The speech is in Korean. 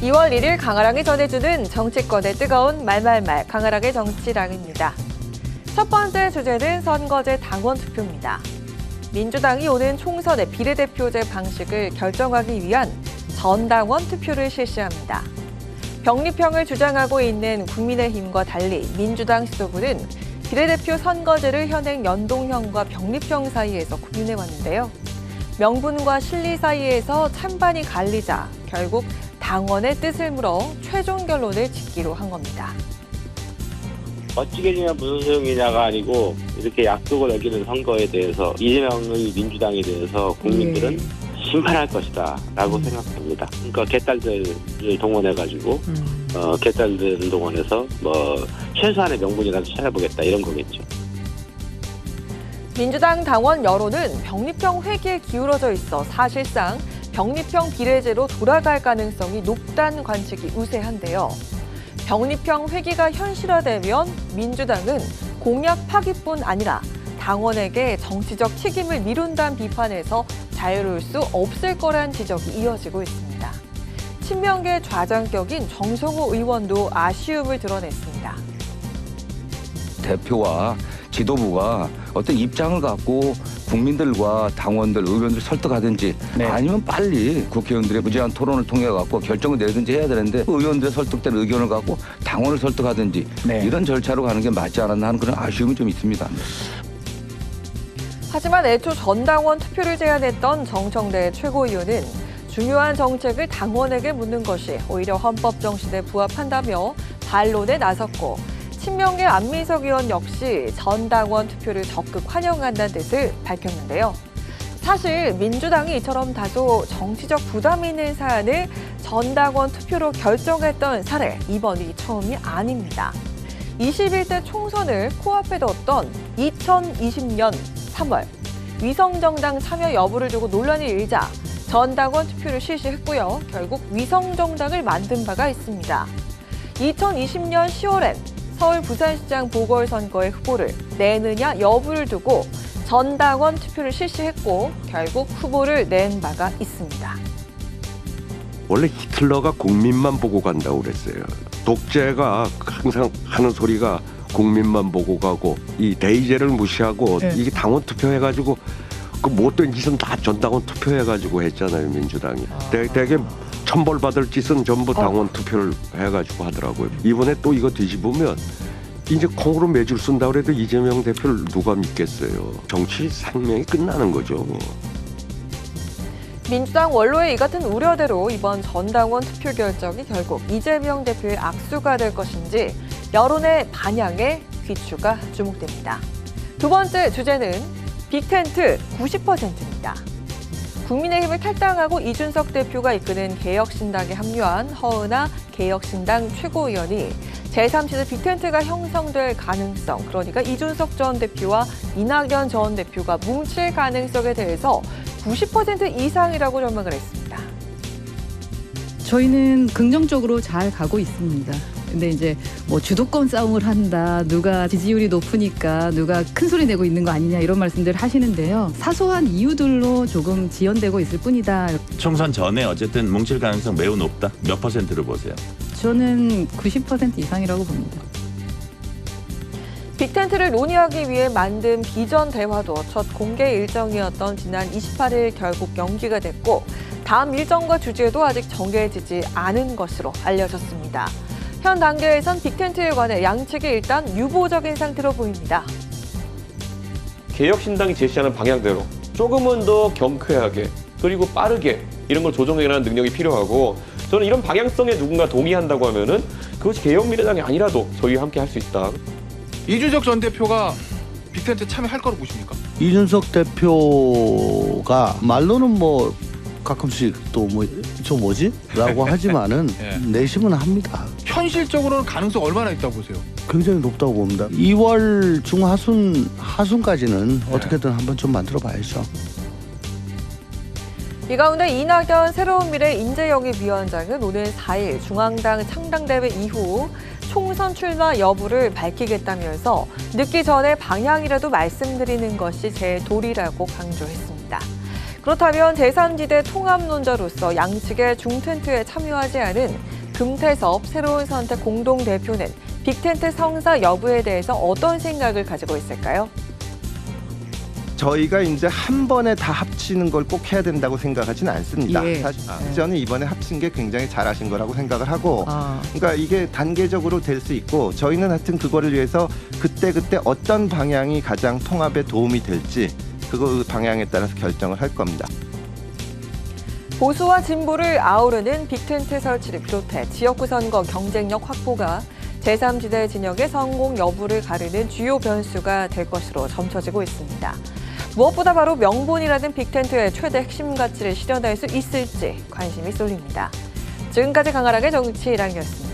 2월 1일 강아랑이 전해주는 정치권의 뜨거운 말말말 강아랑의 정치랑입니다. 첫 번째 주제는 선거제 당원 투표입니다. 민주당이 오는 총선의 비례대표제 방식을 결정하기 위한 전당원 투표를 실시합니다. 병립형을 주장하고 있는 국민의힘과 달리 민주당 지도부는 비례대표 선거제를 현행 연동형과 병립형 사이에서 고민해왔는데요. 명분과 실리 사이에서 찬반이 갈리자 결국 당원의 뜻을 물어 최종 결론을 짓기로 한 겁니다. 어찌게 지면 무슨 소용이냐가 아니고 이렇게 약속을 어기는 선거에 대해서 이재명의 민주당에 대해서 국민들은 심판할 것이다 라고 생각합니다. 그러니까 개딸들을 동원해가지고 개딸들을 동원해서 최소한의 명분이라도 찾아보겠다 이런 거겠죠. 민주당 당원 여론은 병립형 회기에 기울어져 있어 사실상 병립형 비례제로 돌아갈 가능성이 높다는 관측이 우세한데요. 병립형 회기가 현실화되면 민주당은 공약 파기뿐 아니라 당원에게 정치적 책임을 미룬다는 비판에서 자유로울 수 없을 거란 지적이 이어지고 있습니다. 친명계 좌장격인 정성호 의원도 아쉬움을 드러냈습니다. 대표와 지도부가 어떤 입장을 갖고 국민들과 당원들, 의원들 설득하든지 아니면 빨리 국회의원들의 무제한 토론을 통해 갖고 결정을 내든지 해야 되는데 의원들의 설득된 의견을 갖고 당원을 설득하든지 이런 절차로 가는 게 맞지 않았나 하는 그런 아쉬움이 좀 있습니다. 하지만 애초 전당원 투표를 제안했던 정청래 최고위원은 중요한 정책을 당원에게 묻는 것이 오히려 헌법 정신에 부합한다며 반론에 나섰고 친명계 안민석 의원 역시 전당원 투표를 적극 환영한다는 뜻을 밝혔는데요. 사실 민주당이 이처럼 다소 정치적 부담이 있는 사안을 전당원 투표로 결정했던 사례 이번이 처음이 아닙니다. 21대 총선을 코앞에 뒀던 2020년 3월 위성정당 참여 여부를 두고 논란이 일자 전당원 투표를 실시했고요. 결국 위성정당을 만든 바가 있습니다. 2020년 10월엔 서울 부산시장 보궐선거의 후보를 내느냐 여부를 두고 전당원 투표를 실시했고 결국 후보를 낸 바가 있습니다. 원래 히틀러가 국민만 보고 간다고 그랬어요. 독재가 항상 하는 소리가 국민만 보고 가고 이 대의제를 무시하고 이게 당원 투표해가지고 그 못된 짓은 다 전당원 투표해가지고 했잖아요. 민주당이. 되게 천벌받을 짓은 전부 당원 투표를 해가지고 하더라고요. 이번에 또 이거 뒤집으면 이제 콩으로 매줄 쓴다고 해도 이재명 대표를 누가 믿겠어요. 정치 생명이 끝나는 거죠. 민주당 원로의 이 같은 우려대로 이번 전당원 투표 결정이 결국 이재명 대표의 악수가 될 것인지 여론의 반향에 귀추가 주목됩니다. 두 번째 주제는 빅텐트 90%입니다. 국민의힘을 탈당하고 이준석 대표가 이끄는 개혁신당에 합류한 허은하 개혁신당 최고위원이 제3지대 빅텐트가 형성될 가능성, 그러니까 이준석 전 대표와 이낙연 전 대표가 뭉칠 가능성에 대해서 90% 이상이라고 전망을 했습니다. 저희는 긍정적으로 잘 가고 있습니다. 근데 이제 뭐 주도권 싸움을 한다, 누가 지지율이 높으니까 누가 큰 소리 내고 있는 거 아니냐 이런 말씀들 하시는데요. 사소한 이유들로 조금 지연되고 있을 뿐이다. 총선 전에 어쨌든 뭉칠 가능성 매우 높다. 몇 퍼센트로 보세요? 저는 90% 이상이라고 봅니다. 빅텐트를 논의하기 위해 만든 비전 대화도 첫 공개 일정이었던 지난 28일 결국 연기가 됐고 다음 일정과 주제도 아직 정해지지 않은 것으로 알려졌습니다. 현 단계에선 빅텐트에 관해 양측이 일단 유보적인 상태로 보입니다. 개혁신당이 제시하는 방향대로 조금은 더 경쾌하게 그리고 빠르게 이런 걸 조정해가는 능력이 필요하고 저는 이런 방향성에 누군가 동의한다고 하면은 그것이 개혁미래당이 아니라도 저희와 함께 할 수 있다. 이준석 전 대표가 빅텐트 참여할 거로 보십니까? 이준석 대표가 말로는 뭐 가끔씩 또 뭐 저 뭐지? 라고 하지만은 내심은 합니다. 현실적으로는 가능성 얼마나 있다고 보세요? 굉장히 높다고 봅니다. 2월 중하순까지는 어떻게든 한번 좀 만들어 봐야죠. 이 가운데 이낙연 새로운 미래 인재영입위원장은 오늘 4일 중앙당 창당대회 이후 총선 출마 여부를 밝히겠다면서 늦기 전에 방향이라도 말씀드리는 것이 제 도리라고 강조했습니다. 그렇다면 제3지대 통합론자로서 양측의 중텐트에 참여하지 않은 금태섭 새로운 선택 공동대표는 빅텐트 성사 여부에 대해서 어떤 생각을 가지고 있을까요? 저희가 이제 한 번에 다 합치는 걸 꼭 해야 된다고 생각하지는 않습니다. 예. 사실 저는 이번에 합친 게 굉장히 잘하신 거라고 생각을 하고, 그러니까 이게 단계적으로 될 수 있고 저희는 하여튼 그거를 위해서 그때 어떤 방향이 가장 통합에 도움이 될지 그 방향에 따라서 결정을 할 겁니다. 보수와 진보를 아우르는 빅텐트 설치를 비롯해 지역구 선거 경쟁력 확보가 제3지대 진영의 성공 여부를 가르는 주요 변수가 될 것으로 점쳐지고 있습니다. 무엇보다 바로 명분이라는 빅텐트의 최대 핵심 가치를 실현할 수 있을지 관심이 쏠립니다. 지금까지 강하락의 정치 1학년이었습니다.